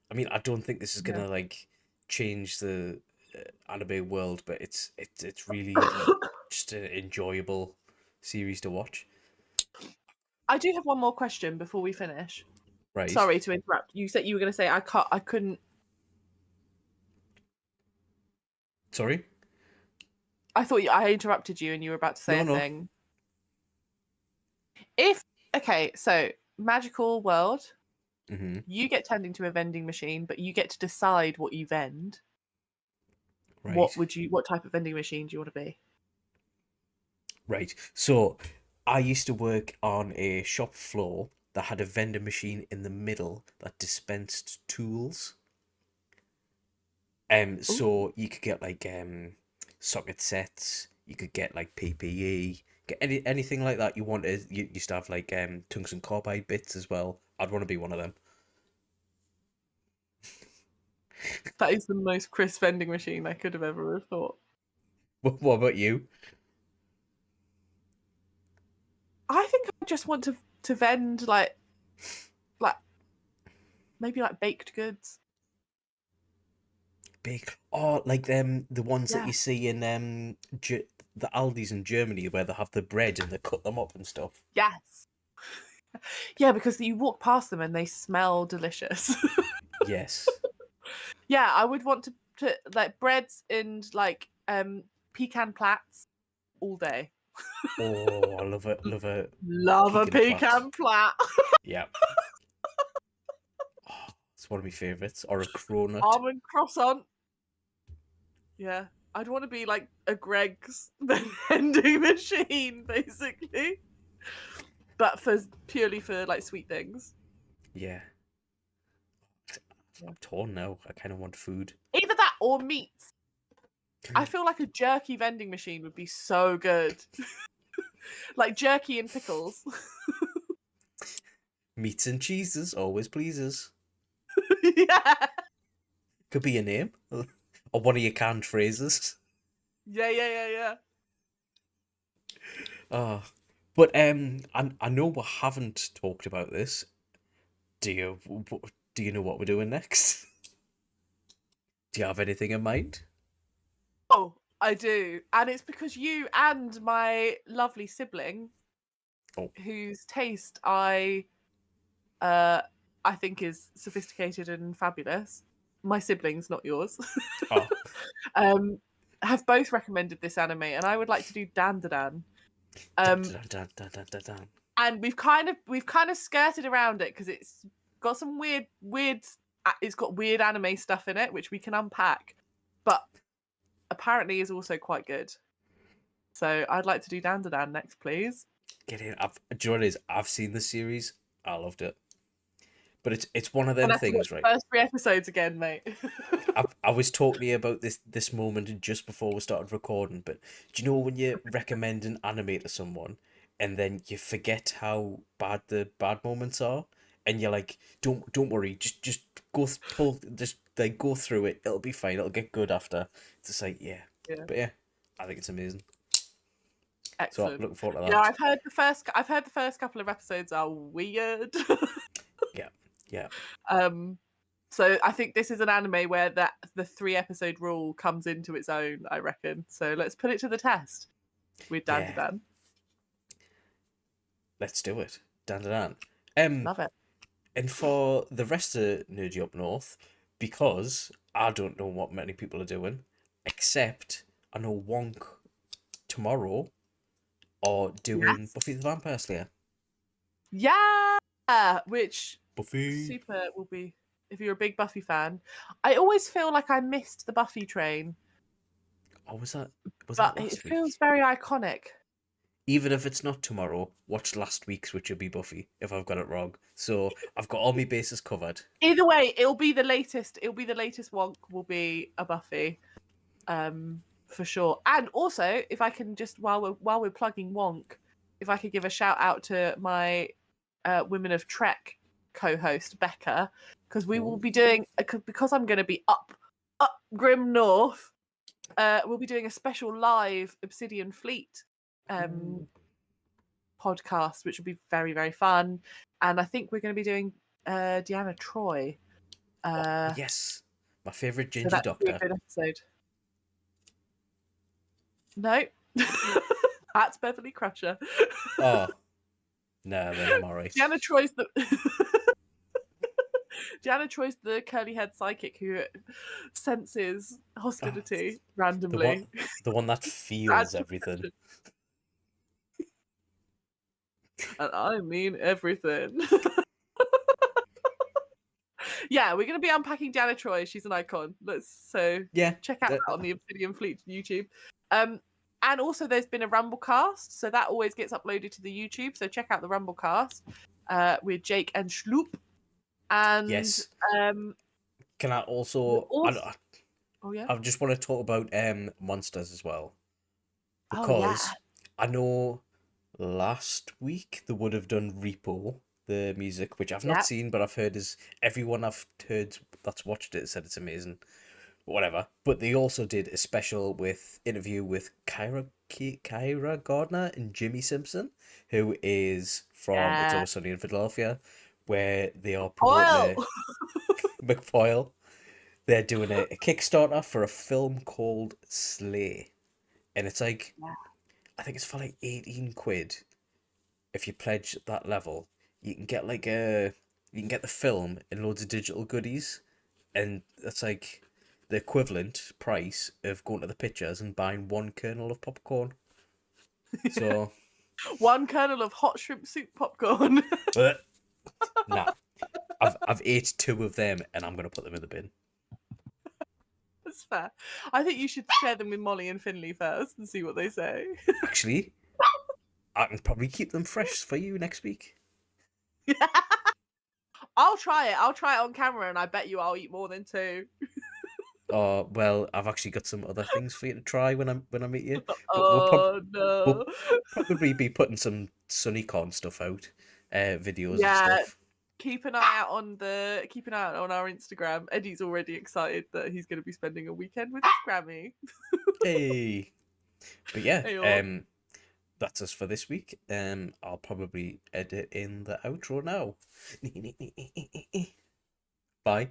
I mean, I don't think this is gonna like change the anime world, but it's really just an enjoyable series to watch. I do have one more question before we finish. Right. Sorry to interrupt. You said you were going to say I couldn't. Sorry. I thought I interrupted you and you were about to say No. a thing. Okay, so magical world. Mm-hmm. You get turned into a vending machine, but you get to decide what you vend. Right. What type of vending machine do you want to be? Right. So I used to work on a shop floor that had a vending machine in the middle that dispensed tools. So you could get like socket sets, you could get like PPE, get anything like that you wanted. You used to have like tungsten carbide bits as well. I'd want to be one of them. That is the most Chris vending machine I could have ever thought. What about you? I think I just want to vend like maybe like baked goods. Big. Oh, like them the ones that Yeah. you see in the Aldi's in Germany where they have the bread and they cut them up and stuff. Yes. Yeah, because you walk past them and they smell delicious. Yes. Yeah, I would want to like breads and like pecan plats all day. Oh, I love it. Love it. Love a pecan plat. Yeah. Oh, it's one of my favourites. Or a cronut. Almond croissant. Yeah. I'd want to be like a Greg's vending machine, basically. But purely for like sweet things. Yeah. I'm torn now. I kind of want food. Either that or meats. I feel like a jerky vending machine would be so good. Like jerky and pickles. Meats and cheeses always pleases. Yeah. Could be a name. Or one of your canned phrases. Yeah. Oh. But I know we haven't talked about this. Do you know what we're doing next? Do you have anything in mind? Oh, I do. And it's because you and my lovely sibling, whose taste I think is sophisticated and fabulous. My siblings, not yours. Oh. Have both recommended this anime, and I would like to do Dandadan. And we've kind of skirted around it because it's got some weird. It's got weird anime stuff in it, which we can unpack, but apparently is also quite good. So I'd like to do Dandadan next, please. Get in. Do you know what it is? I've seen the series. I loved it. But it's one of them things, right? First 3 episodes again, mate. I was talking to you about this moment just before we started recording, but do you know when you recommend an anime to someone and then you forget how bad the bad moments are, and you're like, don't worry, just go go through it. It'll be fine. It'll get good after. It's just like yeah. But yeah, I think it's amazing. Excellent. So I'm looking forward to that. Yeah, I've heard the first couple of episodes are weird. Yeah. And So I think this is an anime where the 3-episode rule comes into its own, I reckon. So let's put it to the test with Dan Yeah. Dan. Let's do it. Dan Dan Dan. Love it. And for the rest of Nerdy Up North, because I don't know what many people are doing, except I know Wonk tomorrow are doing Yes. Buffy the Vampire Slayer. Yeah, which Buffy. super will be if you're a big Buffy fan. I always feel like I missed the Buffy train, Oh, was that but it last feels week? very iconic. Even if it's not tomorrow, watch last week's, which will be Buffy, if I've got it wrong. So I've got all my bases covered. Either way, it'll be the latest. It'll be the latest Wonk will be a Buffy, for sure. And also, if I can just while we're plugging Wonk, if I could give a shout out to my Women of Trek co-host Becca, because we will be doing because I'm going to be up Grim North. We'll be doing a special live Obsidian Fleet podcast, which will be very, very fun. And I think we're going to be doing Deanna Troy. Yes, my favourite So Gingy that would be a Doctor. good episode. No, that's Beverly Crusher. Oh, no, then I'm alright. Deanna Troy's the Deanna Troy's the curly head psychic who senses hostility randomly. The one that feels everything. And I mean everything. Yeah, we're going to be unpacking Deanna Troy. She's an icon. Check out that on the Obsidian Fleet YouTube. And also, there's been a Rumblecast, so that always gets uploaded to the YouTube. So check out the Rumblecast with Jake and Schloop. And yes. Can I oh yeah, I just want to talk about monsters as well, because because I know last week they would have done Repo, the music, which I've not seen, but I've heard is everyone I've heard that's watched it said it's amazing. Whatever. But they also did a special interview with Kyra Gardner and Jimmy Simpson, who is from It's Always Sunny in Philadelphia, where they are promoting McFoyle. They're doing a Kickstarter for a film called Slay. And it's like, I think it's for like 18 quid. If you pledge that level, you can get you can get the film and loads of digital goodies. And that's like the equivalent price of going to the pictures and buying one kernel of popcorn. So one kernel of hot shrimp soup popcorn. Nah, I've ate 2 of them and I'm gonna put them in the bin. That's fair. I think you should share them with Molly and Finley first and see what they say. Actually, I can probably keep them fresh for you next week. I'll try it. I'll try it on camera, and I bet you I'll eat more than 2. Oh well, I've actually got some other things for you to try when I meet you. But no! We'll probably be putting some SunnyCon stuff out, videos and stuff. Keep an eye out on our Instagram. Eddie's already excited that he's going to be spending a weekend with his Grammy. Hey, but yeah, that's us for this week. I'll probably edit in the outro now. Bye.